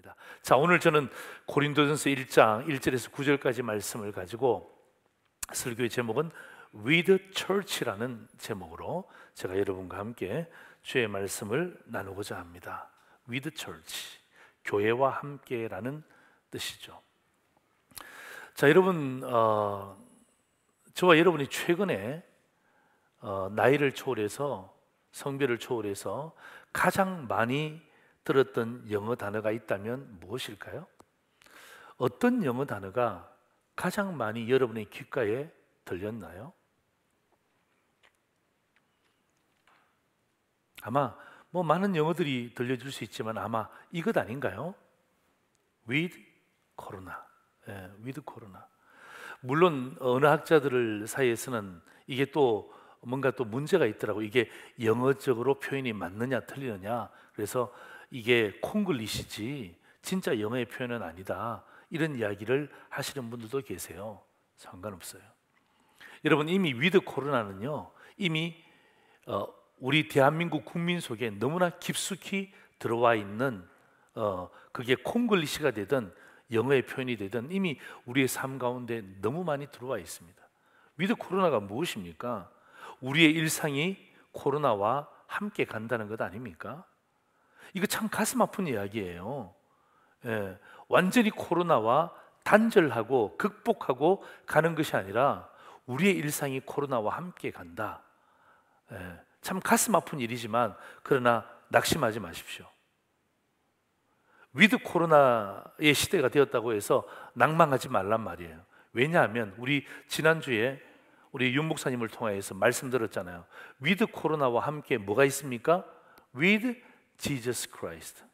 합니다. 자, 오늘 저는 고린도전서 1장 1절에서 9절까지 말씀을 가지고 설교의 제목은 With Church라는 제목으로 제가 여러분과 함께 주의 말씀을 나누고자 합니다. With Church, 교회와 함께라는 뜻이죠. 자, 여러분, 저와 여러분이 최근에 나이를 초월해서, 성별을 초월해서 가장 많이 들었던 영어 단어가 있다면 무엇일까요? 어떤 영어 단어가 가장 많이 여러분의 귓가에 들렸나요? 아마 많은 영어들이 들려줄 수 있지만 아마 이것 아닌가요? With Corona. with Corona. 물론 어느 학자들 사이에서는 이게 또 뭔가 또 문제가 있더라고. 이게 영어적으로 표현이 맞느냐 틀리느냐. 그래서 이게 콩글리시지 진짜 영어의 표현은 아니다, 이런 이야기를 하시는 분들도 계세요. 상관없어요. 여러분, 이미 위드 코로나는요, 이미 우리 대한민국 국민 속에 너무나 깊숙이 들어와 있는, 그게 콩글리시가 되든 영어의 표현이 되든 이미 우리의 삶 가운데 너무 많이 들어와 있습니다. 위드 코로나가 무엇입니까? 우리의 일상이 코로나와 함께 간다는 것 아닙니까? 이거 참 가슴 아픈 이야기예요. 완전히 코로나와 단절하고 극복하고 가는 것이 아니라 우리의 일상이 코로나와 함께 간다. 참 가슴 아픈 일이지만 그러나 낙심하지 마십시오. 위드 코로나의 시대가 되었다고 해서 낭망하지 말란 말이에요. 왜냐하면 우리 지난주에 우리 윤 목사님을 통해서 말씀드렸잖아요. 위드 코로나와 함께 뭐가 있습니까? with Jesus Christ.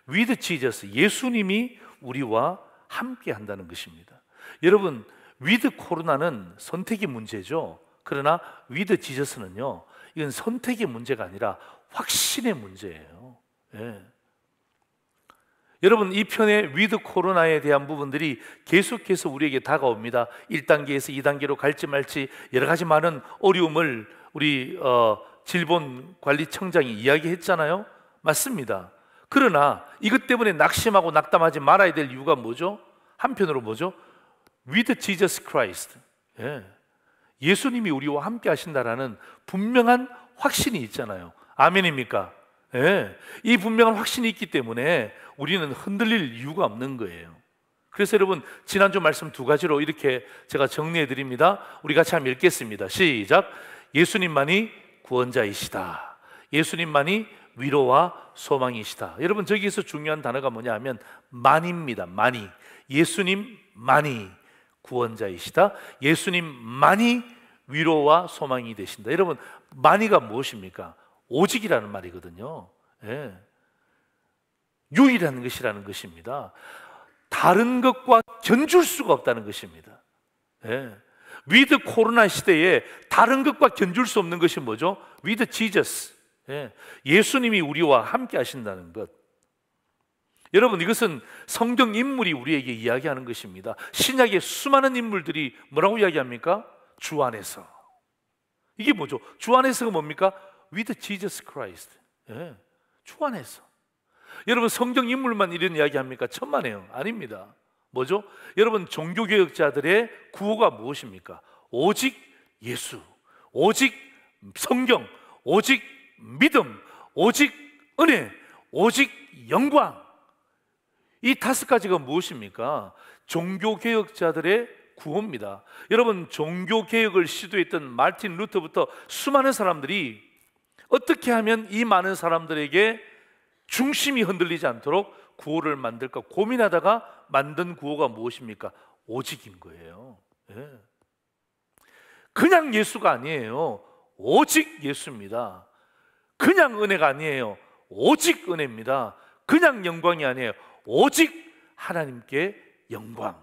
with Jesus, 예수님이 우리와 함께 한다는 것입니다. 여러분, with 코로나는 선택의 문제죠. 그러나 with Jesus는요, 이건 선택의 문제가 아니라 확신의 문제예요. 여러분, 이 편의 위드 코로나에 대한 부분들이 계속해서 우리에게 다가옵니다. 1단계에서 2단계로 갈지 말지 여러 가지 많은 어려움을 우리 질본관리청장이 이야기했잖아요. 맞습니다. 그러나 이것 때문에 낙심하고 낙담하지 말아야 될 이유가 뭐죠? 한편으로 뭐죠? With Jesus Christ. 예수님이 우리와 함께 하신다라는 분명한 확신이 있잖아요. 아멘입니까? 이 분명한 확신이 있기 때문에 우리는 흔들릴 이유가 없는 거예요. 그래서 여러분, 지난주 말씀 두 가지로 이렇게 제가 정리해 드립니다. 우리 같이 한번 읽겠습니다. 시작. 예수님만이 구원자이시다. 예수님만이 위로와 소망이시다. 여러분, 저기에서 중요한 단어가 뭐냐 하면 만입니다. 만이. 예수님만이 구원자이시다. 예수님만이 위로와 소망이 되신다. 여러분, 만이가 무엇입니까? 오직이라는 말이거든요. 유일한 것이라는 것입니다. 다른 것과 견줄 수가 없다는 것입니다. 위드 코로나 시대에 다른 것과 견줄 수 없는 것이 뭐죠? 위드 지저스. 예수님이 우리와 함께 하신다는 것. 여러분, 이것은 성경 인물이 우리에게 이야기하는 것입니다. 신약의 수많은 인물들이 뭐라고 이야기합니까? 주 안에서. 이게 뭐죠? 주 안에서가 뭡니까? With Jesus Christ. 주 안에서. 여러분, 성경 인물만 이런 이야기 합니까? 천만에요. 아닙니다. 뭐죠? 여러분, 종교개혁자들의 구호가 무엇입니까? 오직 예수, 오직 성경, 오직 믿음, 오직 은혜, 오직 영광. 이 다섯 가지가 무엇입니까? 종교개혁자들의 구호입니다. 여러분, 종교개혁을 시도했던 마틴 루터부터 수많은 사람들이 어떻게 하면 이 많은 사람들에게 중심이 흔들리지 않도록 구호를 만들까 고민하다가 만든 구호가 무엇입니까? 오직인 거예요. 그냥 예수가 아니에요. 오직 예수입니다. 그냥 은혜가 아니에요. 오직 은혜입니다. 그냥 영광이 아니에요. 오직 하나님께 영광.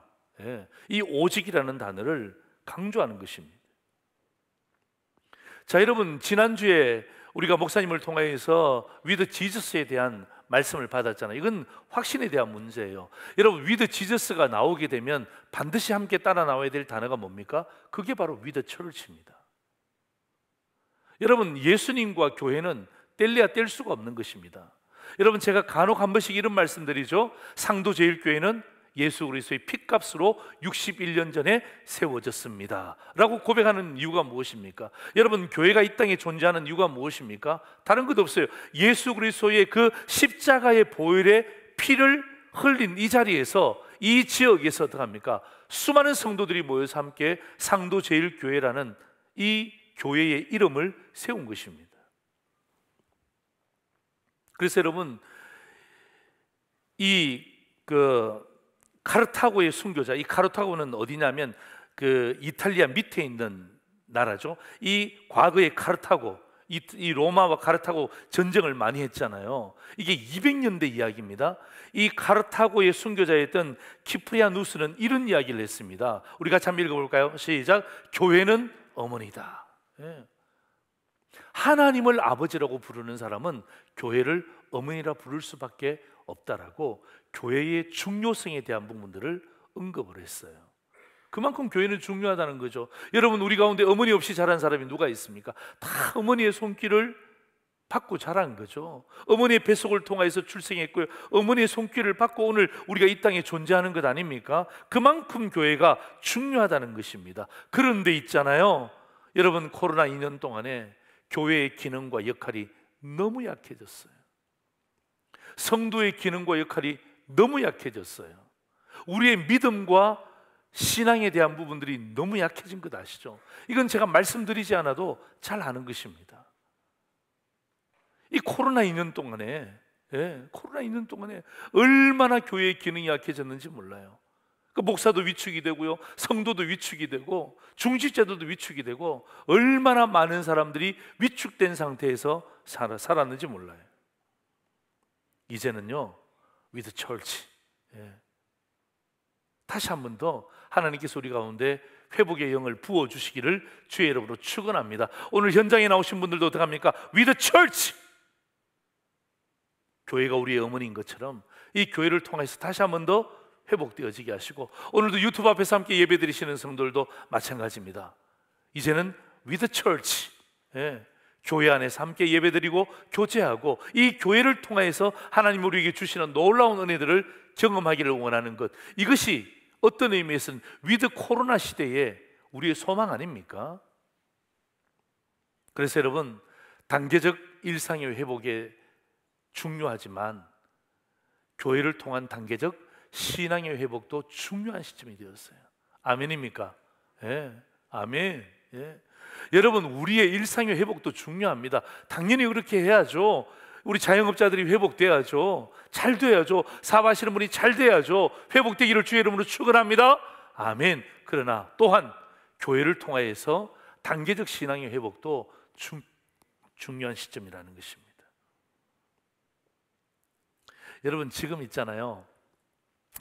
이 오직이라는 단어를 강조하는 것입니다. 자, 여러분, 지난주에 우리가 목사님을 통해서 위드 지저스에 대한 말씀을 받았잖아요. 이건 확신에 대한 문제예요. 여러분, 위드 지저스가 나오게 되면 반드시 함께 따라 나와야 될 단어가 뭡니까? 그게 바로 위드 처치입니다. 여러분, 예수님과 교회는 뗄래야 뗄 수가 없는 것입니다. 여러분, 제가 간혹 한 번씩 이런 말씀드리죠. 상도제일교회는 예수 그리스도의 핏값으로 61년 전에 세워졌습니다 라고 고백하는 이유가 무엇입니까? 여러분, 교회가 이 땅에 존재하는 이유가 무엇입니까? 다른 것도 없어요. 예수 그리스도의 그 십자가의 보혈의 피를 흘린 이 자리에서, 이 지역에서 어떡합니까? 수많은 성도들이 모여서 함께 상도제일교회라는 이 교회의 이름을 세운 것입니다. 그래서 여러분, 카르타고의 순교자, 이 카르타고는 어디냐면 그 이탈리아 밑에 있는 나라죠. 이 과거의 카르타고, 이 로마와 카르타고 전쟁을 많이 했잖아요. 이게 200년대 이야기입니다. 이 카르타고의 순교자였던 키프리아누스는 이런 이야기를 했습니다. 우리 같이 한번 읽어볼까요? 시작. 교회는 어머니다. 예. 하나님을 아버지라고 부르는 사람은 교회를 어머니라 부를 수밖에 없다라고 교회의 중요성에 대한 부분들을 언급을 했어요. 그만큼 교회는 중요하다는 거죠. 여러분, 우리 가운데 어머니 없이 자란 사람이 누가 있습니까? 다 어머니의 손길을 받고 자란 거죠. 어머니의 뱃속을 통해서 출생했고요, 어머니의 손길을 받고 오늘 우리가 이 땅에 존재하는 것 아닙니까? 그만큼 교회가 중요하다는 것입니다. 그런데 있잖아요, 여러분, 코로나 2년 동안에 교회의 기능과 역할이 너무 약해졌어요. 성도의 기능과 역할이 너무 약해졌어요. 우리의 믿음과 신앙에 대한 부분들이 너무 약해진 것 아시죠? 이건 제가 말씀드리지 않아도 잘 아는 것입니다. 이 코로나 2년 동안에, 코로나 2년 동안에 얼마나 교회의 기능이 약해졌는지 몰라요. 그 목사도 위축이 되고요, 성도도 위축이 되고, 중직자들도 위축이 되고, 얼마나 많은 사람들이 위축된 상태에서 살았는지 몰라요. 이제는요, with church, 다시 한 번 더 하나님께서 우리 가운데 회복의 영을 부어주시기를 주의 이름으로 축원합니다. 오늘 현장에 나오신 분들도 어떡합니까? with church, 교회가 우리의 어머니인 것처럼 이 교회를 통해서 다시 한 번 더 회복되어지게 하시고, 오늘도 유튜브 앞에서 함께 예배드리시는 성도들도 마찬가지입니다. 이제는 with church, 교회 안에서 함께 예배드리고 교제하고, 이 교회를 통해서 하나님 우리에게 주시는 놀라운 은혜들을 경험하기를 원하는 것, 이것이 어떤 의미에서는 위드 코로나 시대에 우리의 소망 아닙니까? 그래서 여러분, 단계적 일상의 회복에 중요하지만 교회를 통한 단계적 신앙의 회복도 중요한 시점이 되었어요. 아멘입니까? 아멘. 여러분, 우리의 일상의 회복도 중요합니다. 당연히 그렇게 해야죠. 우리 자영업자들이 회복돼야죠. 잘 돼야죠. 사업하시는 분이 잘 돼야죠. 회복되기를 주의 이름으로 축원합니다. 아멘. 그러나 또한 교회를 통하여서 단계적 신앙의 회복도 중요한 시점이라는 것입니다. 여러분, 지금 있잖아요,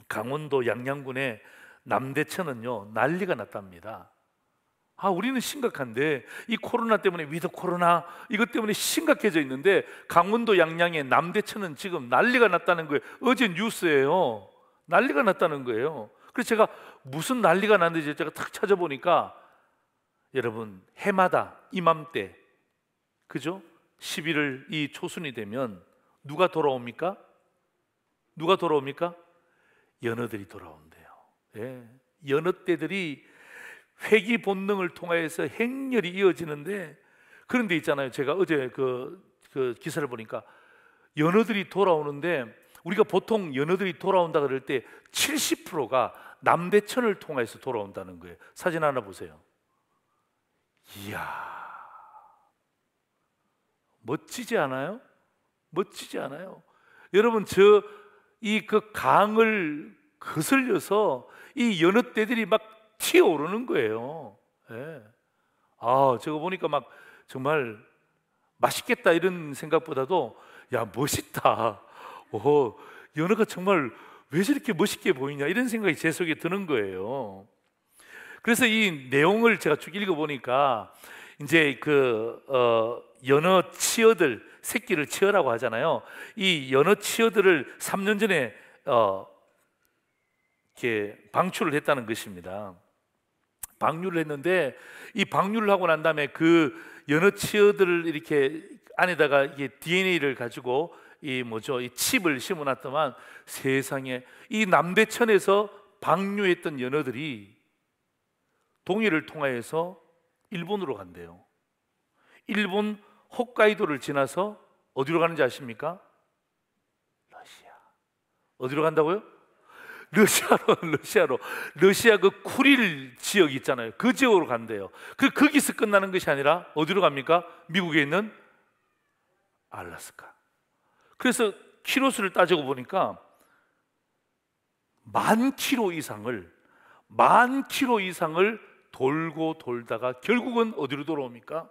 강원도 양양군의 남대천은요, 난리가 났답니다. 우리는 심각한데 이 코로나 때문에, 위드 코로나 이것 때문에 심각해져 있는데, 강원도 양양의 남대천은 지금 난리가 났다는 거예요. 어제 뉴스예요. 난리가 났다는 거예요. 그래서 제가 무슨 난리가 났는지 제가 탁 찾아보니까, 여러분, 해마다 이맘때, 그죠? 11월 이 초순이 되면 누가 돌아옵니까? 누가 돌아옵니까? 연어들이 돌아온대요. 연어떼들이 회귀 본능을 통해서 행렬이 이어지는데, 그런데 있잖아요, 제가 어제 그 기사를 보니까 연어들이 돌아오는데, 우리가 보통 연어들이 돌아온다 그럴 때 70%가 남대천을 통해서 돌아온다는 거예요. 사진 하나 보세요. 이야, 멋지지 않아요? 멋지지 않아요? 여러분, 그 강을 거슬려서 이 연어떼들이 막 튀어오르는 거예요. 저거 보니까 막 정말 맛있겠다 이런 생각보다도, 야, 멋있다. 연어가 정말 왜 저렇게 멋있게 보이냐, 이런 생각이 제 속에 드는 거예요. 그래서 이 내용을 제가 쭉 읽어보니까, 이제 연어 치어들, 새끼를 치어라고 하잖아요. 이 연어 치어들을 3년 전에 이렇게 방출을 했다는 것입니다. 방류를 했는데, 이 방류를 하고 난 다음에 그 연어 치어들을 이렇게 안에다가 이게 DNA를 가지고 이 칩을 심어놨더만 세상에 이 남대천에서 방류했던 연어들이 동해를 통하여서 일본으로 간대요. 일본 홋카이도를 지나서 어디로 가는지 아십니까? 러시아. 어디로 간다고요? 러시아 그 쿠릴 지역 있잖아요. 그 지역으로 간대요. 거기서 끝나는 것이 아니라 어디로 갑니까? 미국에 있는 알래스카. 그래서 키로수를 따지고 보니까 10,000km 이상을 돌고 돌다가 결국은 어디로 돌아옵니까?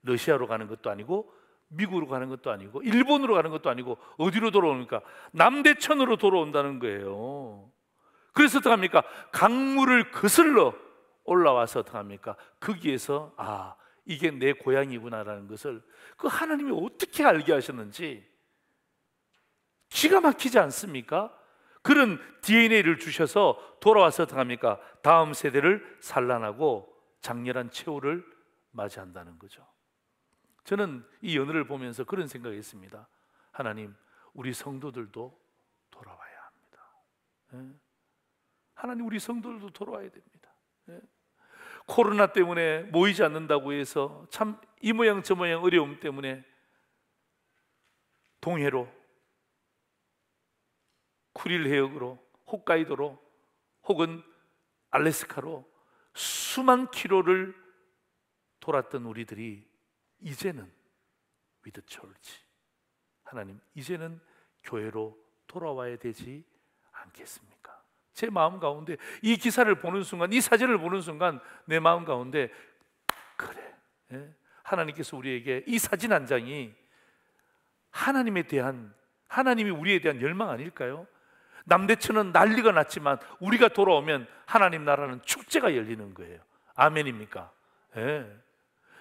러시아로 가는 것도 아니고 미국으로 가는 것도 아니고 일본으로 가는 것도 아니고 어디로 돌아옵니까? 남대천으로 돌아온다는 거예요. 그래서 어떡합니까? 강물을 거슬러 올라와서 어떡합니까? 거기에서 이게 내 고향이구나라는 것을 그 하나님이 어떻게 알게 하셨는지 기가 막히지 않습니까? 그런 DNA를 주셔서 돌아와서 어떡합니까? 다음 세대를 산란하고 장렬한 최후를 맞이한다는 거죠. 저는 이 연어를 보면서 그런 생각이 있습니다. 하나님, 우리 성도들도 돌아와야 합니다. 하나님, 우리 성도들도 돌아와야 됩니다. 코로나 때문에 모이지 않는다고 해서 참 이 모양 저 모양 어려움 때문에 동해로, 쿠릴 해역으로, 홋카이도로 혹은 알래스카로 수만 킬로를 돌았던 우리들이 이제는 with church, 하나님, 이제는 교회로 돌아와야 되지 않겠습니까? 제 마음 가운데 이 기사를 보는 순간, 이 사진을 보는 순간 내 마음 가운데 그래, 하나님께서 우리에게 이 사진 한 장이 하나님이 우리에 대한 열망 아닐까요? 남대천은 난리가 났지만 우리가 돌아오면 하나님 나라는 축제가 열리는 거예요. 아멘입니까?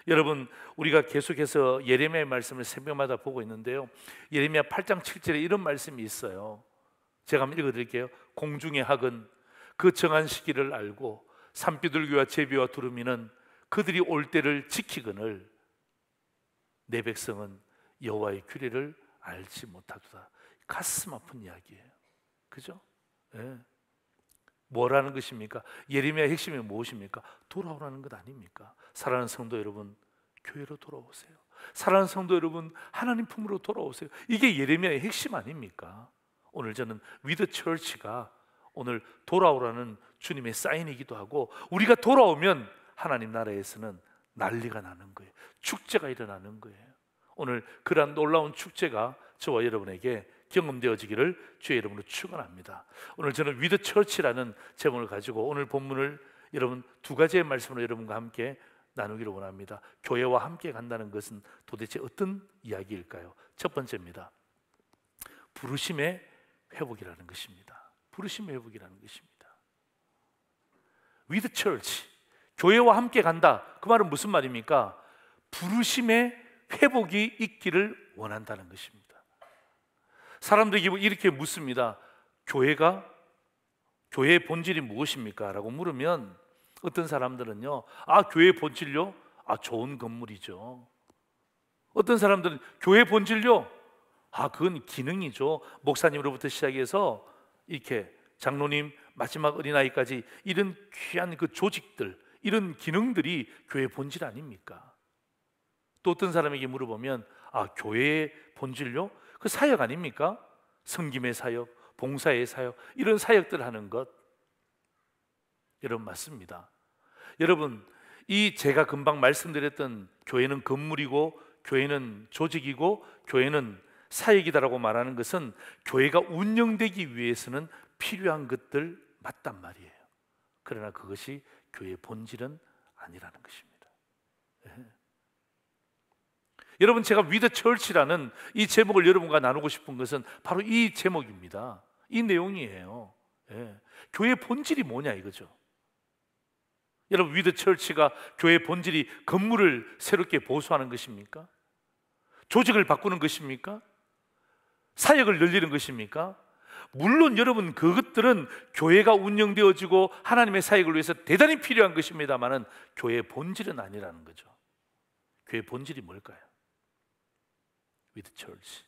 여러분, 우리가 계속해서 예레미야의 말씀을 새벽마다 보고 있는데요, 예레미야 8장 7절에 이런 말씀이 있어요. 제가 한번 읽어드릴게요. 공중의 학은 그 정한 시기를 알고 산비둘기와 제비와 두루미는 그들이 올 때를 지키거늘 내 백성은 여호와의 규례를 알지 못하도다. 가슴 아픈 이야기예요. 그죠? 뭐라는 것입니까? 예레미야의 핵심이 무엇입니까? 돌아오라는 것 아닙니까? 사랑하는 성도 여러분, 교회로 돌아오세요. 사랑하는 성도 여러분, 하나님 품으로 돌아오세요. 이게 예레미야의 핵심 아닙니까? 오늘 저는 with church가 오늘 돌아오라는 주님의 사인이기도 하고, 우리가 돌아오면 하나님 나라에서는 난리가 나는 거예요. 축제가 일어나는 거예요. 오늘 그러한 놀라운 축제가 저와 여러분에게 경험되어지기를 주의 이름으로 축원합니다. 오늘 저는 with church라는 제목을 가지고 오늘 본문을 여러분 두 가지의 말씀으로 여러분과 함께 나누기를 원합니다. 교회와 함께 간다는 것은 도대체 어떤 이야기일까요? 첫 번째입니다. 부르심의 회복이라는 것입니다. 부르심의 회복이라는 것입니다. with church, 교회와 함께 간다. 그 말은 무슨 말입니까? 부르심의 회복이 있기를 원한다는 것입니다. 사람들이 이렇게 묻습니다. 교회의 본질이 무엇입니까? 라고 물으면 어떤 사람들은요, 교회의 본질요? 좋은 건물이죠. 어떤 사람들은 교회의 본질요? 그건 기능이죠. 목사님으로부터 시작해서 이렇게 장로님, 마지막 어린아이까지 이런 귀한 그 조직들, 이런 기능들이 교회의 본질 아닙니까? 또 어떤 사람에게 물어보면 교회의 본질요? 그 사역 아닙니까? 섬김의 사역, 봉사의 사역, 이런 사역들 하는 것. 여러분, 맞습니다. 여러분, 이 제가 금방 말씀드렸던 교회는 건물이고 교회는 조직이고 교회는 사역이다라고 말하는 것은 교회가 운영되기 위해서는 필요한 것들 맞단 말이에요. 그러나 그것이 교회의 본질은 아니라는 것입니다. 여러분, 제가 with church라는 이 제목을 여러분과 나누고 싶은 것은 바로 이 제목입니다. 이 내용이에요. 교회의 본질이 뭐냐 이거죠. 여러분, with church가 교회의 본질이 건물을 새롭게 보수하는 것입니까? 조직을 바꾸는 것입니까? 사역을 늘리는 것입니까? 물론 여러분, 그것들은 교회가 운영되어지고 하나님의 사역을 위해서 대단히 필요한 것입니다만은 교회의 본질은 아니라는 거죠. 교회의 본질이 뭘까요? with church,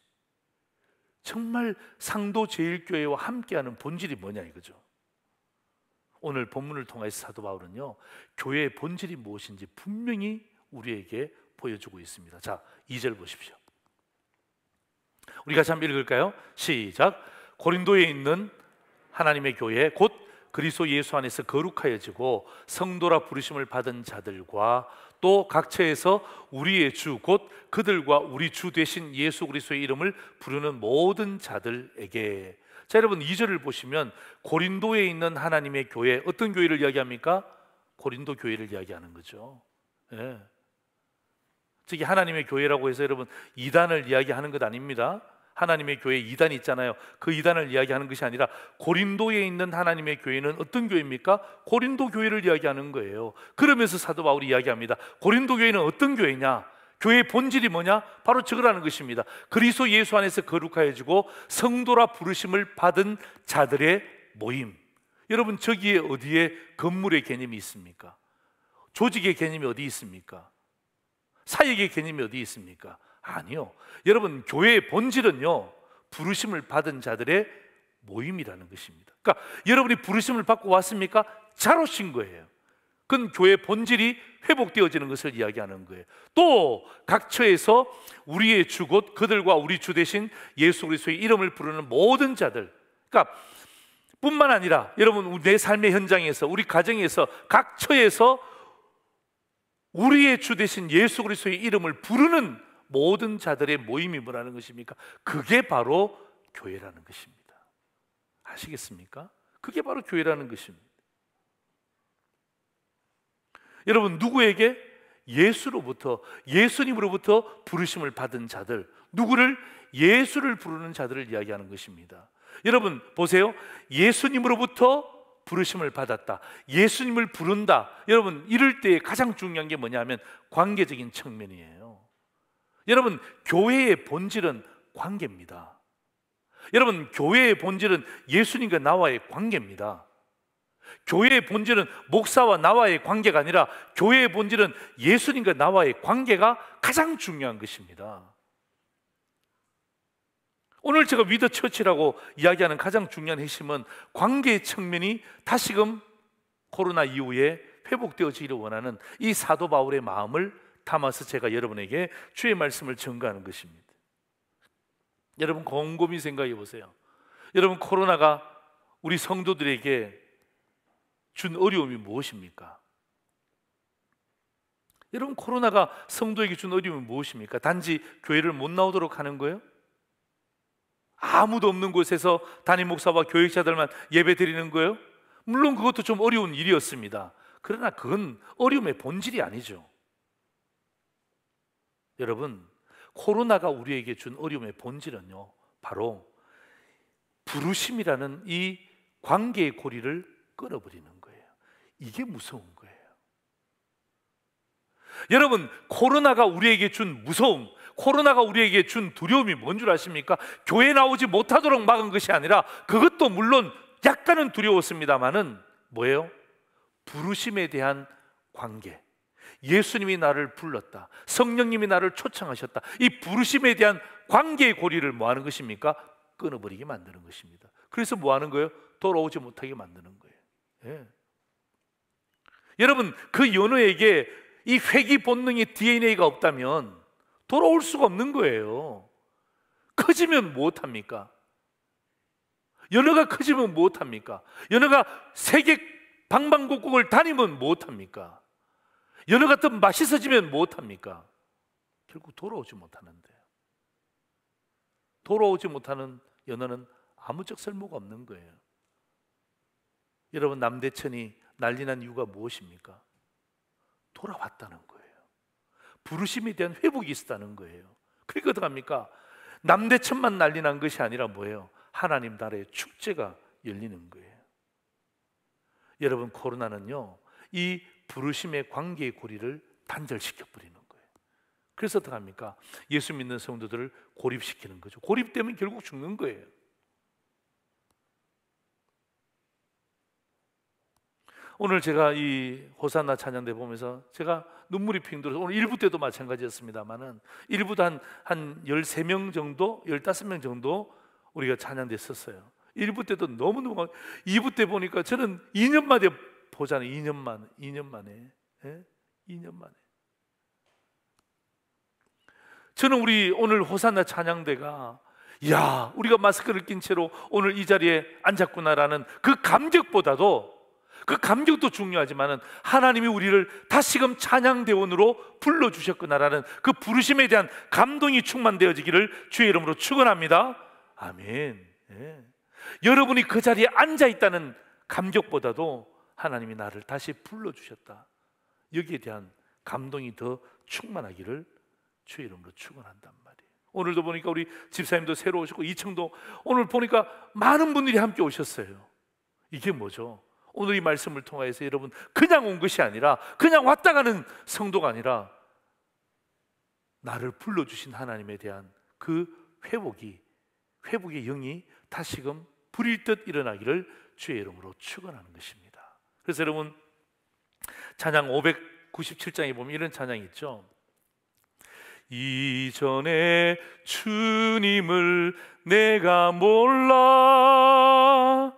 정말 상도제일교회와 함께하는 본질이 뭐냐 이거죠. 오늘 본문을 통해서 사도 바울은요, 교회의 본질이 무엇인지 분명히 우리에게 보여주고 있습니다. 자, 2절 보십시오. 우리 같이 한번 읽을까요? 시작. 고린도에 있는 하나님의 교회 곧 그리스도 예수 안에서 거룩하여지고 성도라 부르심을 받은 자들과 또 각처에서 우리의 주 곧 그들과 우리 주 되신 예수 그리스도의 이름을 부르는 모든 자들에게. 자, 여러분 2절을 보시면 고린도에 있는 하나님의 교회, 어떤 교회를 이야기합니까? 고린도 교회를 이야기하는 거죠. 예. 즉 하나님의 교회라고 해서 여러분 이단을 이야기하는 것 아닙니다. 하나님의 교회 이단이 있잖아요. 그 이단을 이야기하는 것이 아니라 고린도에 있는 하나님의 교회는 어떤 교회입니까? 고린도 교회를 이야기하는 거예요. 그러면서 사도 바울이 이야기합니다. 고린도 교회는 어떤 교회냐? 교회의 본질이 뭐냐? 바로 저거라는 것입니다. 그리스도 예수 안에서 거룩하여지고 성도라 부르심을 받은 자들의 모임. 여러분 저기에 어디에 건물의 개념이 있습니까? 조직의 개념이 어디 있습니까? 사역의 개념이 어디 있습니까? 아니요. 여러분 교회의 본질은요, 부르심을 받은 자들의 모임이라는 것입니다. 그러니까 여러분이 부르심을 받고 왔습니까? 잘 오신 거예요. 그건 교회의 본질이 회복되어지는 것을 이야기하는 거예요. 또 각처에서 우리의 주 곧 그들과 우리 주 되신 예수 그리스도의 이름을 부르는 모든 자들, 그러니까 뿐만 아니라 여러분 내 삶의 현장에서, 우리 가정에서, 각처에서 우리의 주 되신 예수 그리스도의 이름을 부르는 모든 자들의 모임이 뭐라는 것입니까? 그게 바로 교회라는 것입니다. 아시겠습니까? 그게 바로 교회라는 것입니다. 여러분 누구에게? 예수로부터, 예수님으로부터 부르심을 받은 자들, 누구를? 예수를 부르는 자들을 이야기하는 것입니다. 여러분 보세요. 예수님으로부터 부르심을 받았다, 예수님을 부른다. 여러분 이럴 때 가장 중요한 게 뭐냐면 관계적인 측면이에요. 여러분 교회의 본질은 관계입니다. 여러분 교회의 본질은 예수님과 나와의 관계입니다. 교회의 본질은 목사와 나와의 관계가 아니라 교회의 본질은 예수님과 나와의 관계가 가장 중요한 것입니다. 오늘 제가 위더 처치라고 이야기하는 가장 중요한 핵심은 관계의 측면이 다시금 코로나 이후에 회복되어지기를 원하는 이 사도 바울의 마음을 담아서 제가 여러분에게 주의 말씀을 전가하는 것입니다. 여러분 곰곰이 생각해 보세요. 여러분 코로나가 우리 성도들에게 준 어려움이 무엇입니까? 여러분 코로나가 성도에게 준 어려움이 무엇입니까? 단지 교회를 못 나오도록 하는 거예요? 아무도 없는 곳에서 담임 목사와 교육자들만 예배 드리는 거예요? 물론 그것도 좀 어려운 일이었습니다. 그러나 그건 어려움의 본질이 아니죠. 여러분 코로나가 우리에게 준 어려움의 본질은요, 바로 부르심이라는 이 관계의 고리를 끊어버리는 거예요. 이게 무서운 거예요. 여러분 코로나가 우리에게 준 무서움, 코로나가 우리에게 준 두려움이 뭔 줄 아십니까? 교회 나오지 못하도록 막은 것이 아니라, 그것도 물론 약간은 두려웠습니다마는 뭐예요? 부르심에 대한 관계, 예수님이 나를 불렀다, 성령님이 나를 초청하셨다, 이 부르심에 대한 관계의 고리를 뭐 하는 것입니까? 끊어버리게 만드는 것입니다. 그래서 뭐 하는 거예요? 돌아오지 못하게 만드는 거예요. 예. 여러분 그 연호에게 이 회귀 본능의 DNA가 없다면 돌아올 수가 없는 거예요. 커지면 무엇합니까? 연어가 커지면 무엇합니까? 연어가 세계 방방곡곡을 다니면 무엇합니까? 연어가 더 맛있어지면 무엇합니까? 결국 돌아오지 못하는데, 돌아오지 못하는 연어는 아무적 쓸모가 없는 거예요. 여러분 남대천이 난리난 이유가 무엇입니까? 돌아왔다는 거예요. 부르심에 대한 회복이 있었다는 거예요. 그러니까 어떡합니까? 남대천만 난리난 것이 아니라 뭐예요? 하나님 나라의 축제가 열리는 거예요. 여러분 코로나는요, 이 부르심의 관계의 고리를 단절시켜 버리는 거예요. 그래서 어떡합니까? 예수 믿는 성도들을 고립시키는 거죠. 고립되면 결국 죽는 거예요. 오늘 제가 이 호산나 찬양대 보면서 제가 눈물이 핑 들어서, 오늘 1부 때도 마찬가지였습니다만은 1부도 한 13명 정도, 15명 정도 우리가 찬양됐었어요. 1부 때도 너무너무 2부 때 보니까 저는 2년 만에 보잖아요. 2년 만에. 예? 2년 만에. 저는 우리 오늘 호산나 찬양대가 야, 우리가 마스크를 낀 채로 오늘 이 자리에 앉았구나라는 그 감격보다도, 그 감격도 중요하지만은 하나님이 우리를 다시금 찬양대원으로 불러주셨구나라는 그 부르심에 대한 감동이 충만되어지기를 주의 이름으로 축원합니다. 아멘. 예. 여러분이 그 자리에 앉아있다는 감격보다도 하나님이 나를 다시 불러주셨다, 여기에 대한 감동이 더 충만하기를 주의 이름으로 축원한단 말이에요. 오늘도 보니까 우리 집사님도 새로 오셨고 2층도 오늘 보니까 많은 분들이 함께 오셨어요. 이게 뭐죠? 오늘 이 말씀을 통하여서 여러분 그냥 온 것이 아니라, 그냥 왔다 가는 성도가 아니라 나를 불러주신 하나님에 대한 그 회복의 영이 다시금 불일 듯 일어나기를 주의 이름으로 축원하는 것입니다. 그래서 여러분 찬양 597장에 보면 이런 찬양이 있죠. 이전에 주님을 내가 몰라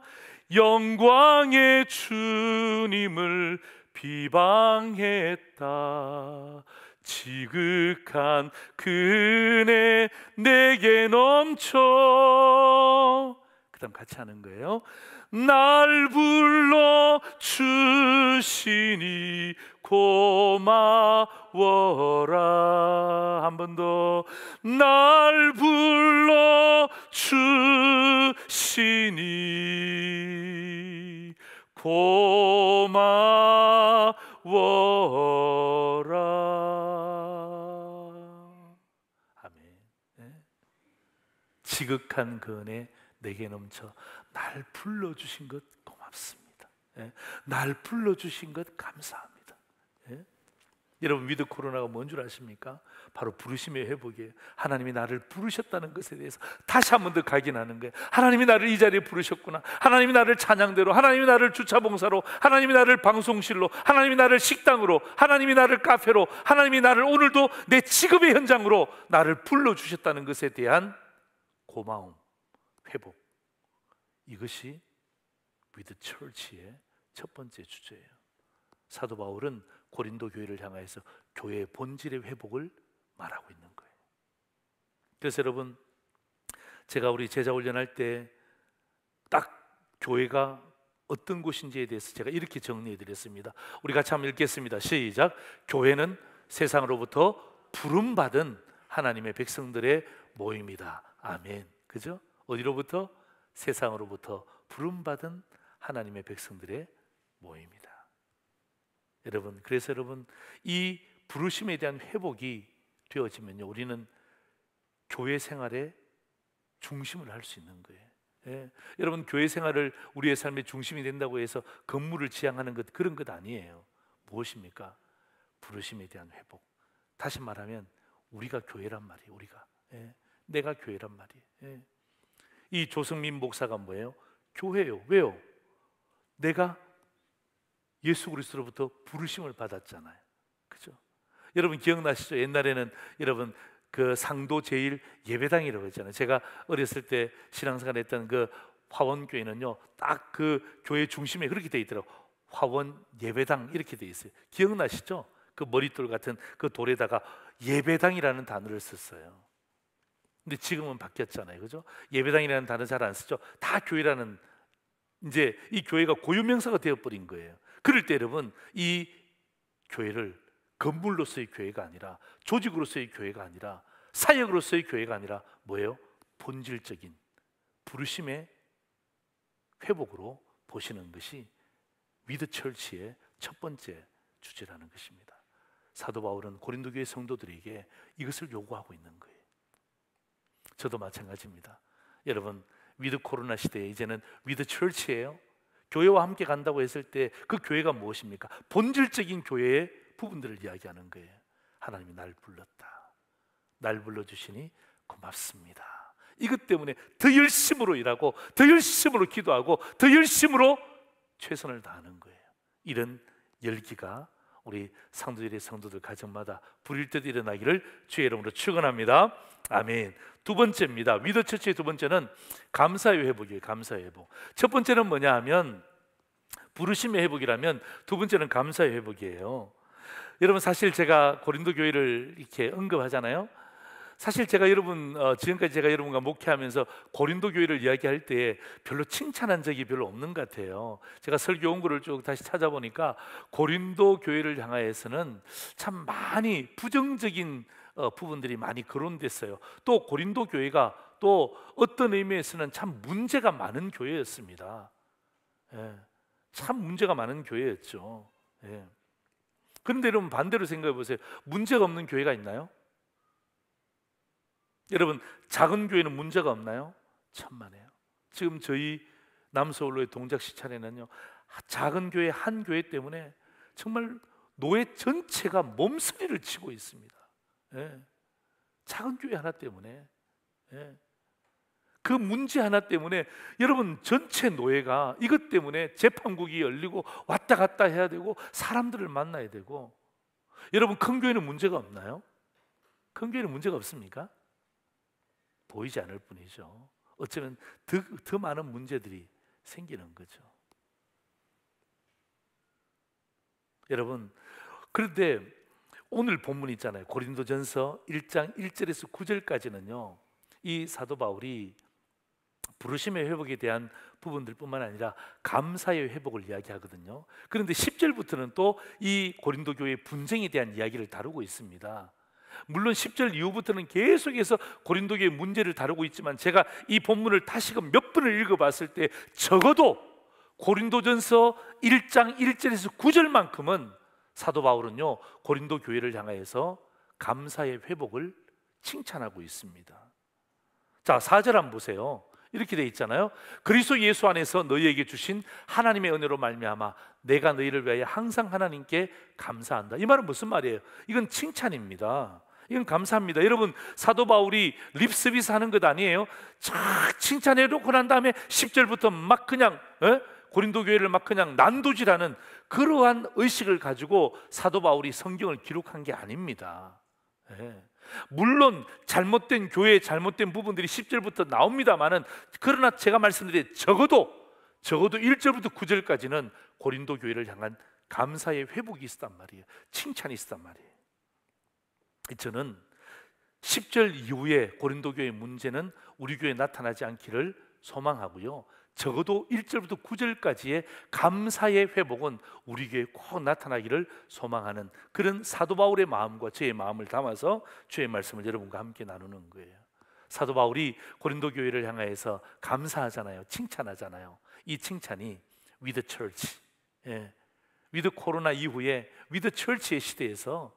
영광의 주님을 비방했다. 지극한 그 은혜 내게 넘쳐. 그 다음 같이 하는 거예요. 날 불러 주시니 고마워라. 한 번 더. 날 불러 주시니 고마워라. 아멘. 네? 지극한 그 은혜 내게 넘쳐. 날 불러주신 것 고맙습니다. 예? 날 불러주신 것 감사합니다. 예? 여러분 위드 코로나가 뭔 줄 아십니까? 바로 부르심의 회복이에요. 하나님이 나를 부르셨다는 것에 대해서 다시 한 번 더 각인하는 거예요. 하나님이 나를 이 자리에 부르셨구나. 하나님이 나를 찬양대로, 하나님이 나를 주차봉사로, 하나님이 나를 방송실로, 하나님이 나를 식당으로, 하나님이 나를 카페로, 하나님이 나를 오늘도 내 직업의 현장으로 나를 불러주셨다는 것에 대한 고마움, 회복, 이것이 위드 처치의 첫 번째 주제예요. 사도 바울은 고린도 교회를 향하여서 교회의 본질의 회복을 말하고 있는 거예요. 그래서 여러분 제가 우리 제자 훈련할 때 딱 교회가 어떤 곳인지에 대해서 제가 이렇게 정리해 드렸습니다. 우리 같이 한번 읽겠습니다. 시작. 교회는 세상으로부터 부름받은 하나님의 백성들의 모임이다. 아멘. 그죠? 어디로부터? 세상으로부터 부름받은 하나님의 백성들의 모임이다. 여러분, 그래서 여러분 이 부르심에 대한 회복이 되어지면요, 우리는 교회 생활의 중심을 할 수 있는 거예요. 예. 여러분 교회 생활을 우리의 삶의 중심이 된다고 해서 건물을 지향하는 것, 그런 것 아니에요. 무엇입니까? 부르심에 대한 회복. 다시 말하면 우리가 교회란 말이에요. 우리가. 예. 내가 교회란 말이에요. 예. 이 조승민 목사가 뭐예요? 교회예요. 왜요? 내가 예수 그리스도로부터 부르심을 받았잖아요. 그죠? 여러분 기억나시죠? 옛날에는 여러분 그 상도 제일 예배당이라고 했잖아요. 제가 어렸을 때 신앙생활 했던 그 화원교회는요, 딱 그 교회 중심에 그렇게 돼 있더라고요. 화원 예배당 이렇게 돼 있어요. 기억나시죠? 그 머릿돌 같은 그 돌에다가 예배당이라는 단어를 썼어요. 근데 지금은 바뀌었잖아요. 그죠? 예배당이라는 단어 잘 안 쓰죠. 다 교회라는, 이제 이 교회가 고유명사가 되어버린 거예요. 그럴 때 여러분 이 교회를 건물로서의 교회가 아니라, 조직으로서의 교회가 아니라, 사역으로서의 교회가 아니라 뭐예요? 본질적인 부르심의 회복으로 보시는 것이 위드 처치의 첫 번째 주제라는 것입니다. 사도 바울은 고린도 교회 성도들에게 이것을 요구하고 있는 거예요. 저도 마찬가지입니다. 여러분 위드 코로나 시대에 이제는 위드 처치예요. 교회와 함께 간다고 했을 때 그 교회가 무엇입니까? 본질적인 교회의 부분들을 이야기하는 거예요. 하나님이 날 불렀다. 날 불러주시니 고맙습니다. 이것 때문에 더 열심으로 일하고, 더 열심으로 기도하고, 더 열심으로 최선을 다하는 거예요. 이런 열기가 우리 상도일의 성도들 가정마다 불일 듯 일어나기를 주의 이름으로 축원합니다. 아멘. 두 번째입니다. 위더 처치의 두 번째는 감사의 회복이에요. 감사의 회복. 첫 번째는 뭐냐 하면 부르심의 회복이라면, 두 번째는 감사의 회복이에요. 여러분, 사실 제가 고린도 교회를 이렇게 언급하잖아요. 사실 제가 지금까지 제가 여러분과 목회하면서 고린도 교회를 이야기할 때 별로 칭찬한 적이 별로 없는 것 같아요. 제가 설교 원고를 쭉 다시 찾아보니까 고린도 교회를 향하여서는 참 많이 부정적인 부분들이 많이 거론됐어요. 또 고린도 교회가 또 어떤 의미에서는 참 문제가 많은 교회였습니다. 예, 참 문제가 많은 교회였죠. 예. 그런데 여러분, 반대로 생각해 보세요. 문제가 없는 교회가 있나요? 여러분, 작은 교회는 문제가 없나요? 천만에요. 지금 저희 남서울로의 동작시찰에는요, 작은 교회 한 교회 때문에 정말 노예 전체가 몸서리를 치고 있습니다. 예. 작은 교회 하나 때문에. 예. 그 문제 하나 때문에 여러분, 전체 노예가 이것 때문에 재판국이 열리고 왔다 갔다 해야 되고 사람들을 만나야 되고. 여러분, 큰 교회는 문제가 없나요? 큰 교회는 문제가 없습니까? 보이지 않을 뿐이죠. 어쩌면 더 많은 문제들이 생기는 거죠. 여러분, 그런데 오늘 본문 있잖아요. 고린도전서 1장 1절에서 9절까지는요, 이 사도 바울이 부르심의 회복에 대한 부분들뿐만 아니라 감사의 회복을 이야기하거든요. 그런데 10절부터는 또 이 고린도 교회의 분쟁에 대한 이야기를 다루고 있습니다. 물론 10절 이후부터는 계속해서 고린도 교회의 문제를 다루고 있지만, 제가 이 본문을 다시금 몇 번을 읽어봤을 때 적어도 고린도전서 1장 1절에서 9절만큼은 사도 바울은요, 고린도 교회를 향하여서 감사의 회복을 칭찬하고 있습니다. 자, 4절 한번 보세요. 이렇게 돼 있잖아요. 그리스도 예수 안에서 너희에게 주신 하나님의 은혜로 말미암아 내가 너희를 위하여 항상 하나님께 감사한다. 이 말은 무슨 말이에요? 이건 칭찬입니다. 이건 감사합니다. 여러분, 사도 바울이 립서비스 하는 것 아니에요. 쫙 칭찬해 놓고 난 다음에 10절부터 막 그냥 고린도 교회를 막 그냥 난도질하는 그러한 의식을 가지고 사도 바울이 성경을 기록한 게 아닙니다. 물론 잘못된 교회의 잘못된 부분들이 10절부터 나옵니다만은, 그러나 제가 말씀드린 적어도 1절부터 9절까지는 고린도 교회를 향한 감사의 회복이 있었단 말이에요. 칭찬이 있었단 말이에요. 저는 10절 이후에 고린도 교회의 문제는 우리 교회에 나타나지 않기를 소망하고요, 적어도 1절부터 9절까지의 감사의 회복은 우리 교회에 꼭 나타나기를 소망하는 그런 사도 바울의 마음과 저의 마음을 담아서 주의 말씀을 여러분과 함께 나누는 거예요. 사도 바울이 고린도 교회를 향하여서 감사하잖아요. 칭찬하잖아요. 이 칭찬이 with the church, with 코로나 이후에 with the church의 시대에서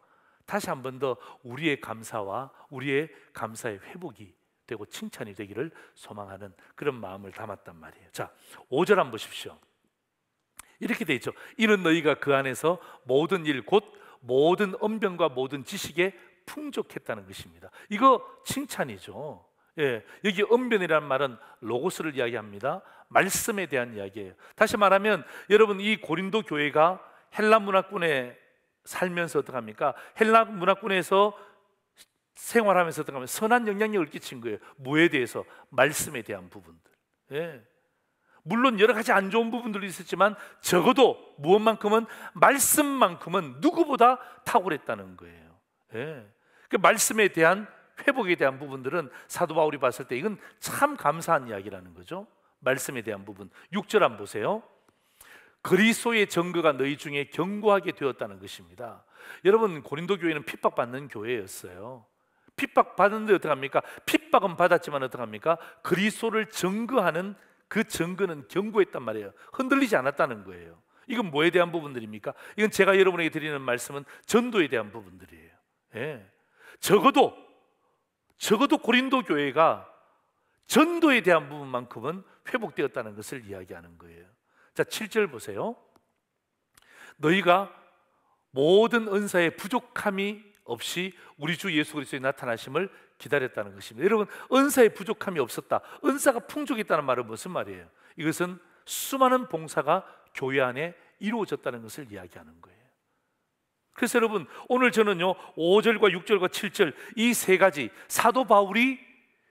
다시 한 번 더 우리의 감사와 우리의 감사의 회복이 되고 칭찬이 되기를 소망하는 그런 마음을 담았단 말이에요. 자, 5절 한번 보십시오. 이렇게 돼 있죠. 이는 너희가 그 안에서 모든 일 곧 모든 언변과 모든 지식에 풍족했다는 것입니다. 이거 칭찬이죠. 여기 언변이라는 말은 로고스를 이야기합니다. 말씀에 대한 이야기예요. 다시 말하면 여러분, 이 고린도 교회가 헬라 문화권에 살면서 어떡합니까? 헬라 문화권에서 생활하면서 어떡하면 선한 영향력을 끼친 거예요. 뭐에 대해서? 말씀에 대한 부분들. 물론 여러 가지 안 좋은 부분들도 있었지만 적어도 무엇만큼은 말씀만큼은 누구보다 탁월했다는 거예요. 그 말씀에 대한 회복에 대한 부분들은 사도 바울이 봤을 때 이건 참 감사한 이야기라는 거죠. 말씀에 대한 부분. 6절 한번 보세요. 그리스도의 증거가 너희 중에 견고하게 되었다는 것입니다. 여러분, 고린도 교회는 핍박받는 교회였어요. 핍박받는데 어떡합니까? 핍박은 받았지만 어떡합니까? 그리스도를 증거하는 그 증거는 견고했단 말이에요. 흔들리지 않았다는 거예요. 이건 뭐에 대한 부분들입니까? 이건 제가 여러분에게 드리는 말씀은 전도에 대한 부분들이에요. 적어도 고린도 교회가 전도에 대한 부분만큼은 회복되었다는 것을 이야기하는 거예요. 자, 7절 보세요. 너희가 모든 은사의 부족함이 없이 우리 주 예수 그리스도의 나타나심을 기다렸다는 것입니다. 여러분, 은사의 부족함이 없었다, 은사가 풍족했다는 말은 무슨 말이에요? 이것은 수많은 봉사가 교회 안에 이루어졌다는 것을 이야기하는 거예요. 그래서 여러분, 오늘 저는요 5절과 6절과 7절 이 세 가지 사도 바울이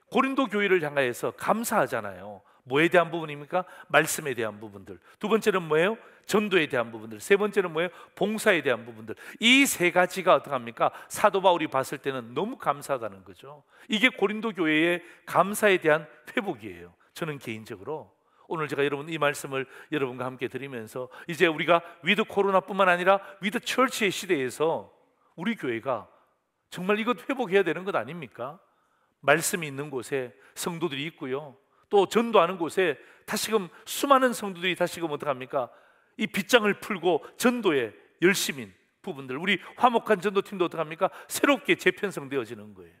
고린도 교회를 향하여서 감사하잖아요. 뭐에 대한 부분입니까? 말씀에 대한 부분들. 두 번째는 뭐예요? 전도에 대한 부분들. 세 번째는 뭐예요? 봉사에 대한 부분들. 이 세 가지가 어떡합니까? 사도 바울이 봤을 때는 너무 감사하다는 거죠. 이게 고린도 교회의 감사에 대한 회복이에요. 저는 개인적으로 오늘 제가 여러분 이 말씀을 여러분과 함께 드리면서 이제 우리가 위드 코로나뿐만 아니라 위드 처치의 시대에서 우리 교회가 정말 이것 회복해야 되는 것 아닙니까? 말씀이 있는 곳에 성도들이 있고요, 또 전도하는 곳에 다시금 수많은 성도들이 다시금 어떡합니까? 이 빗장을 풀고 전도에 열심인 부분들, 우리 화목한 전도팀도 어떡합니까? 새롭게 재편성되어지는 거예요.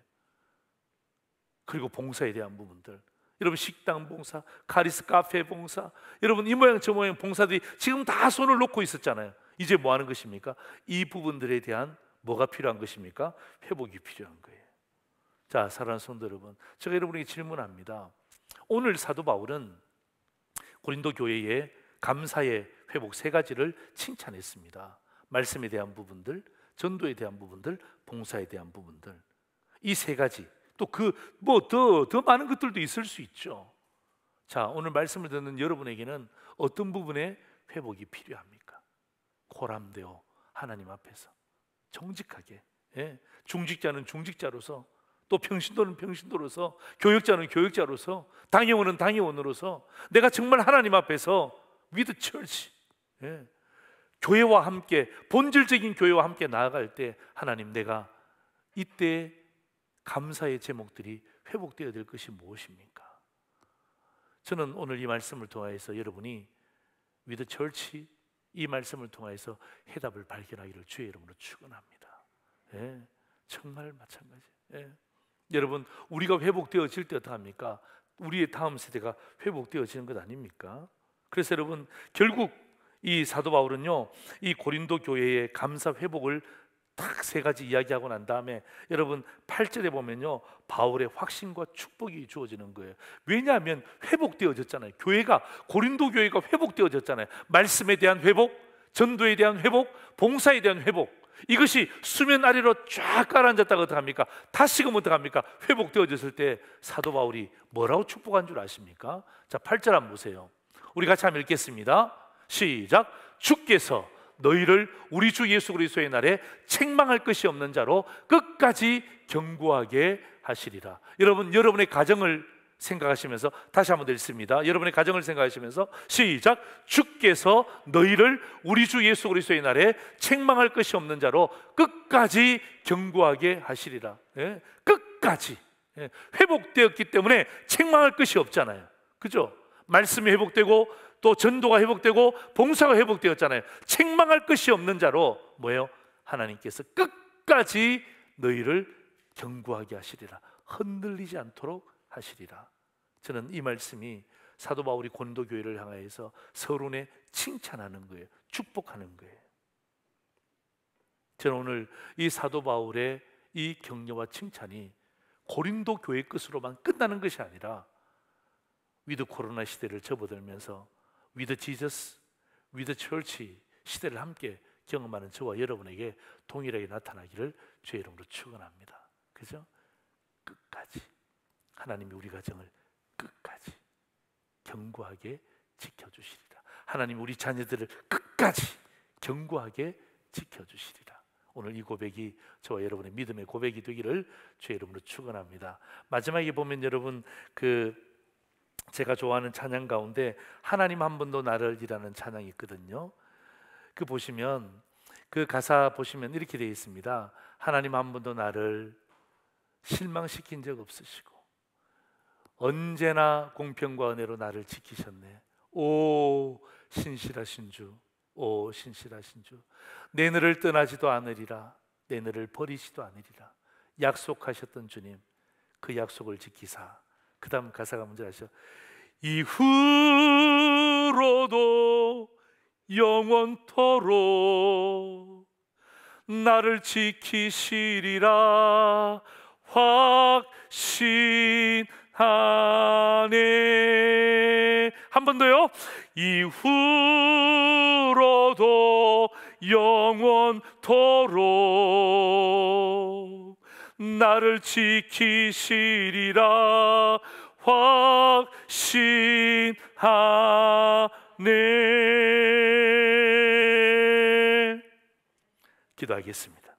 그리고 봉사에 대한 부분들, 여러분 식당 봉사, 카리스 카페 봉사, 여러분 이 모양 저 모양 봉사들이 지금 다 손을 놓고 있었잖아요. 이제 뭐 하는 것입니까? 이 부분들에 대한 뭐가 필요한 것입니까? 회복이 필요한 거예요. 자, 사랑하는 성도 여러분, 제가 여러분에게 질문합니다. 오늘 사도 바울은 고린도 교회의 감사의 회복 세 가지를 칭찬했습니다. 말씀에 대한 부분들, 전도에 대한 부분들, 봉사에 대한 부분들. 이 세 가지, 또 그 뭐 더 많은 것들도 있을 수 있죠. 자, 오늘 말씀을 듣는 여러분에게는 어떤 부분에 회복이 필요합니까? 고람되어 하나님 앞에서 정직하게, 중직자는 중직자로서, 또 평신도는 평신도로서, 교역자는 교역자로서, 당회원은 당회원으로서 내가 정말 하나님 앞에서 위드 처치, 교회와 함께, 본질적인 교회와 함께 나아갈 때 하나님, 내가 이때 감사의 제목들이 회복되어야 될 것이 무엇입니까? 저는 오늘 이 말씀을 통하여서 여러분이 위드 처치, 이 말씀을 통하여서 해답을 발견하기를 주의 이름으로 축원합니다. 정말 마찬가지. 여러분, 우리가 회복되어질 때 어떡합니까? 우리의 다음 세대가 회복되어지는 것 아닙니까? 그래서 여러분, 결국 이 사도 바울은요, 이 고린도 교회의 감사 회복을 딱 세 가지 이야기하고 난 다음에 여러분 8절에 보면요, 바울의 확신과 축복이 주어지는 거예요. 왜냐하면 회복되어졌잖아요. 교회가, 고린도 교회가 회복되어졌잖아요. 말씀에 대한 회복, 전도에 대한 회복, 봉사에 대한 회복, 이것이 수면 아래로 쫙 깔아앉았다가 어떡합니까? 다시금 어떡합니까? 회복되어졌을 때 사도 바울이 뭐라고 축복한 줄 아십니까? 자, 8절 한번 보세요. 우리 같이 한번 읽겠습니다. 시작. 주께서 너희를 우리 주 예수 그리스도의 날에 책망할 것이 없는 자로 끝까지 견고하게 하시리라. 여러분, 여러분의 가정을 생각하시면서 다시 한번 읽습니다. 여러분의 가정을 생각하시면서 시작. 주께서 너희를 우리 주 예수 그리스도의 날에 책망할 것이 없는 자로 끝까지 견고하게 하시리라. 끝까지. 회복되었기 때문에 책망할 것이 없잖아요. 그죠? 말씀이 회복되고 또 전도가 회복되고 봉사가 회복되었잖아요. 책망할 것이 없는 자로 뭐예요? 하나님께서 끝까지 너희를 견고하게 하시리라. 흔들리지 않도록 하시리라. 저는 이 말씀이 사도 바울이 고린도 교회를 향하여서 서론에 칭찬하는 거예요. 축복하는 거예요. 저는 오늘 이 사도 바울의 이 격려와 칭찬이 고린도 교회 것으로만 끝나는 것이 아니라 위드 코로나 시대를 접어들면서 위드 지저스, 위드 처치 시대를 함께 경험하는 저와 여러분에게 동일하게 나타나기를 주의 이름으로 축원합니다. 그죠? 끝까지 하나님이 우리 가정을 끝까지 견고하게 지켜주시리라. 하나님 우리 자녀들을 끝까지 견고하게 지켜주시리라. 오늘 이 고백이 저와 여러분의 믿음의 고백이 되기를 주의 이름으로 축원합니다. 마지막에 보면 여러분, 제가 좋아하는 찬양 가운데 하나님 한 번도 나를 이라는 찬양이 있거든요. 그 보시면, 그 가사 보시면 이렇게 되어 있습니다. 하나님 한 번도 나를 실망시킨 적 없으시고 언제나 공평과 은혜로 나를 지키셨네. 오 신실하신 주, 오 신실하신 주, 내 너를 떠나지도 않으리라, 내 너를 버리지도 않으리라 약속하셨던 주님, 그 약속을 지키사. 그 다음 가사가 뭔지 아시죠? 이후로도 영원토록 나를 지키시리라 확신하네. 한 번 더요. 이후로도 영원토록 나를 지키시리라 확신하네. 기도하겠습니다.